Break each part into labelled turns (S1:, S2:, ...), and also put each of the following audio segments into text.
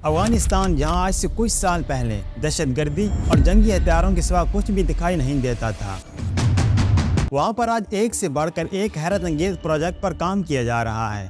S1: افغانستان جہاں آج سے کچھ سال پہلے دہشت گردی اور جنگی ہتھیاروں کے سوا کچھ بھی دکھائی نہیں دیتا تھا، وہاں پر آج ایک سے بڑھ کر ایک حیرت انگیز پروجیکٹ پر کام کیا جا رہا ہے۔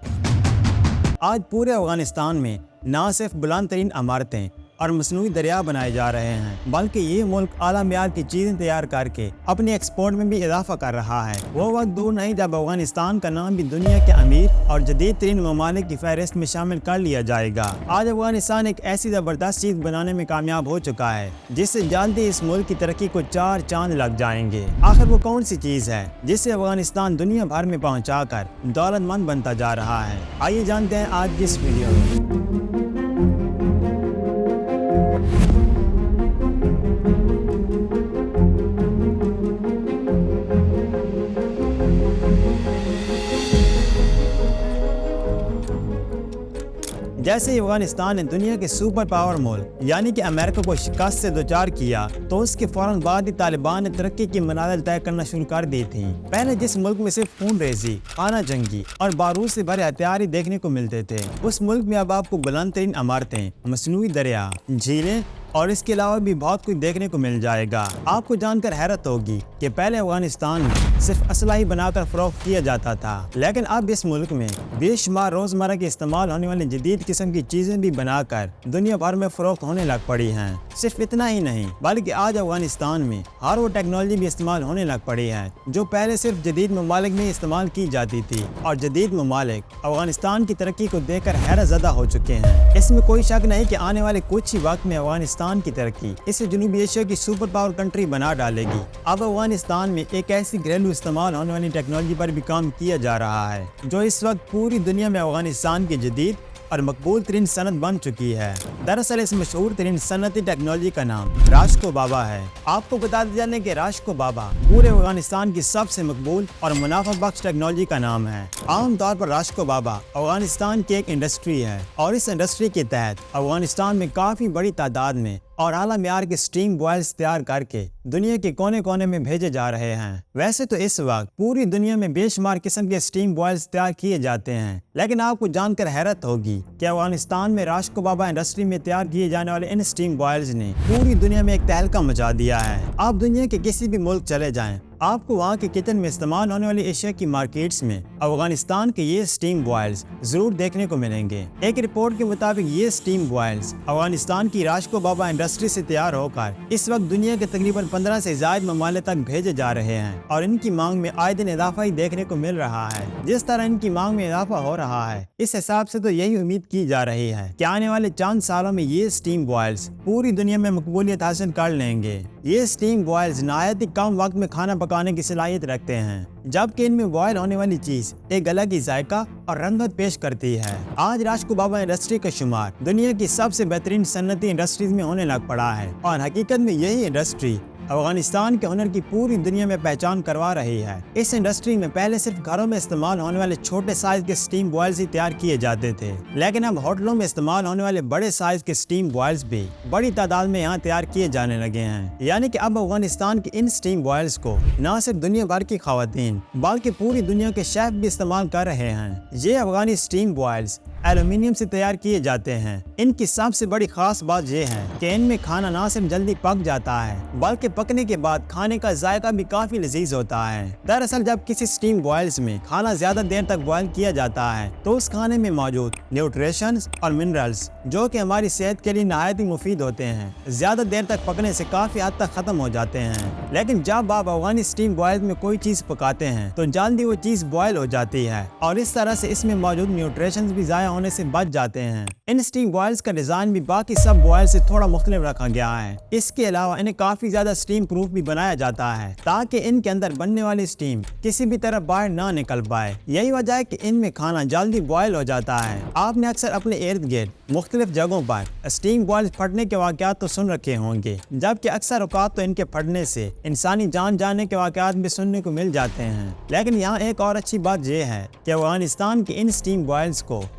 S1: آج پورے افغانستان میں نہ صرف بلند ترین عمارتیں اور مصنوعی دریا بنائے جا رہے ہیں، بلکہ یہ ملک اعلیٰ معیار کی چیزیں تیار کر کے اپنے ایکسپورٹ میں بھی اضافہ کر رہا ہے۔ وہ وقت دور نہیں جب افغانستان کا نام بھی دنیا کے امیر اور جدید ترین ممالک کی فہرست میں شامل کر لیا جائے گا۔ آج افغانستان ایک ایسی زبردست چیز بنانے میں کامیاب ہو چکا ہے جس سے جلدی اس ملک کی ترقی کو 4 چاند لگ جائیں گے۔ آخر وہ کون سی چیز ہے جس سے افغانستان دنیا بھر میں پہنچا کر دولت مند بنتا جا رہا ہے؟ آئیے جانتے ہیں آج کی اس ویڈیو میں۔ جیسے ہی افغانستان نے دنیا کے سپر پاور ملک یعنی کہ امریکہ کو شکست سے دوچار کیا تو اس کے فوراً بعد ہی طالبان نے ترقی کی منازل طے کرنا شروع کر دی تھی۔ پہلے جس ملک میں صرف خون ریزی، خانہ جنگی اور بارود سے بھرے ہتھیار ہی دیکھنے کو ملتے تھے، اس ملک میں اب آپ کو بلند ترین عمارتیں، مصنوعی دریا، جھیلیں اور اس کے علاوہ بھی بہت کچھ دیکھنے کو مل جائے گا۔ آپ کو جان کر حیرت ہوگی کہ پہلے افغانستان میں صرف اسلحہ ہی بنا کر فروخت کیا جاتا تھا، لیکن اب اس ملک میں بے شمار روزمرہ کے استعمال ہونے والی جدید قسم کی چیزیں بھی بنا کر دنیا بھر میں فروخت ہونے لگ پڑی ہیں۔ صرف اتنا ہی نہیں بلکہ آج افغانستان میں ہر وہ ٹیکنالوجی بھی استعمال ہونے لگ پڑی ہے جو پہلے صرف جدید ممالک میں استعمال کی جاتی تھی، اور جدید ممالک افغانستان کی ترقی کو دیکھ کر حیرت زدہ ہو چکے ہیں۔ اس میں کوئی شک نہیں کہ آنے والے کچھ ہی وقت میں افغانستان کی ترقی اسے جنوبی ایشیا کی سپر پاور کنٹری بنا ڈالے گی۔ اب افغانستان میں ایک ایسی گھریلو استعمال ہونے والی ٹیکنالوجی پر بھی کام کیا جا رہا ہے جو اس وقت پوری دنیا میں افغانستان کی جدید اور مقبول ترین صنعت بن چکی ہے۔ دراصل اس مشہور ترین صنعتی ٹیکنالوجی کا نام راشکو بابا ہے۔ آپ کو بتا دیا جانے کہ راشکو بابا پورے افغانستان کی سب سے مقبول اور منافع بخش ٹیکنالوجی کا نام ہے۔ عام طور پر راشکو بابا افغانستان کی ایک انڈسٹری ہے اور اس انڈسٹری کے تحت افغانستان میں کافی بڑی تعداد میں اور اعلیٰ معیار کے سٹیم بوائلز تیار کر کے دنیا کے کونے کونے میں بھیجے جا رہے ہیں۔ ویسے تو اس وقت پوری دنیا میں بے شمار قسم کے سٹیم بوائلز تیار کیے جاتے ہیں، لیکن آپ کو جان کر حیرت ہوگی کہ افغانستان میں راشکو بابا انڈسٹری میں تیار کیے جانے والے ان سٹیم بوائلز نے پوری دنیا میں ایک تہلکہ مچا دیا ہے۔ آپ دنیا کے کسی بھی ملک چلے جائیں، آپ کو وہاں کے کچن میں استعمال ہونے والی ایشیا کی مارکیٹس میں افغانستان کے یہ سٹیم بوائلز ضرور دیکھنے کو ملیں گے۔ ایک رپورٹ کے مطابق یہ سٹیم بوائلز افغانستان کی راشکو بابا انڈسٹری سے تیار ہو کر اس وقت دنیا کے تقریباً 15 سے زائد ممالک تک بھیجے جا رہے ہیں، اور ان کی مانگ میں آئے دن اضافہ ہی دیکھنے کو مل رہا ہے۔ جس طرح ان کی مانگ میں اضافہ ہو رہا ہے، اس حساب سے تو یہی امید کی جا رہی ہے کہ آنے والے چند سالوں میں یہ سٹیم بوائلز پوری دنیا میں مقبولیت حاصل کر لیں گے۔ یہ سٹیم بوائلز نہایت ہی کم وقت میں کھانا پکانے کی صلاحیت رکھتے ہیں، جبکہ ان میں بوائل ہونے والی چیز ایک الگ ہی ذائقہ اور رنگت پیش کرتی ہے۔ آج راشکو بابا انڈسٹری کا شمار دنیا کی سب سے بہترین صنعتی انڈسٹریز میں ہونے لگ پڑا ہے، اور حقیقت میں یہی انڈسٹری افغانستان کے ہنر کی پوری دنیا میں پہچان کروا رہی ہے۔ اس انڈسٹری میں پہلے صرف گھروں میں استعمال ہونے والے چھوٹے سائز کے سٹیم بوائلز ہی تیار کیے جاتے تھے، لیکن اب ہوٹلوں میں استعمال ہونے والے بڑے سائز کے سٹیم بوائلز بھی بڑی تعداد میں یہاں تیار کیے جانے لگے ہیں۔ یعنی کہ اب افغانستان کے ان سٹیم بوائلز کو نہ صرف دنیا بھر کی خواتین بلکہ پوری دنیا کے شیف بھی استعمال کر رہے ہیں۔ یہ افغانی سٹیم بوائلز ایلومینیم سے تیار کیے جاتے ہیں۔ ان کی سب سے بڑی خاص بات یہ ہے کہ ان میں کھانا نہ صرف جلدی پک جاتا ہے بلکہ پکنے کے بعد کھانے کا ذائقہ بھی کافی لذیذ ہوتا ہے۔ دراصل جب کسی سٹیم بوائلز میں کھانا زیادہ دیر تک بوائل کیا جاتا ہے تو اس کھانے میں موجود نیوٹریشنز اور منرلز جو کہ ہماری صحت کے لیے نہایت ہی مفید ہوتے ہیں زیادہ دیر تک پکنے سے کافی حد تک ختم ہو جاتے ہیں۔ لیکن جب آپ افغانی سٹیم بوائلز میں کوئی چیز پکاتے ہیں تو جلدی وہ چیز بوائل ہو جاتی ہے، اور اس طرح سے اس میں موجود نیوٹریشنز بھی ضائع ہونے سے بچ جاتے ہیں۔ ان سٹیم بوائلز کا ڈیزائن بھی باقی سب بوائل سے تھوڑا مختلف رکھا گیا ہے۔ اس کے علاوہ انہیں کافی زیادہ سٹیم پروف بھی بنایا جاتا ہے تاکہ ان کے اندر بننے والی سٹیم کسی بھی طرح باہر نہ نکل پائے۔ یہی وجہ ہے کہ ان میں کھانا جلدی بوائل ہو جاتا ہے۔ آپ نے اکثر اپنے ارد گرد مختلف جگہوں پر سٹیم بوائلز پھٹنے کے واقعات تو سن رکھے ہوں گے، جبکہ اکثر اوقات تو ان کے پھٹنے سے انسانی جان جانے کے واقعات بھی سننے کو مل جاتے ہیں۔ لیکن یہاں ایک اور اچھی بات یہ ہے کہ افغانستان کے ان سٹیم بوائلز کو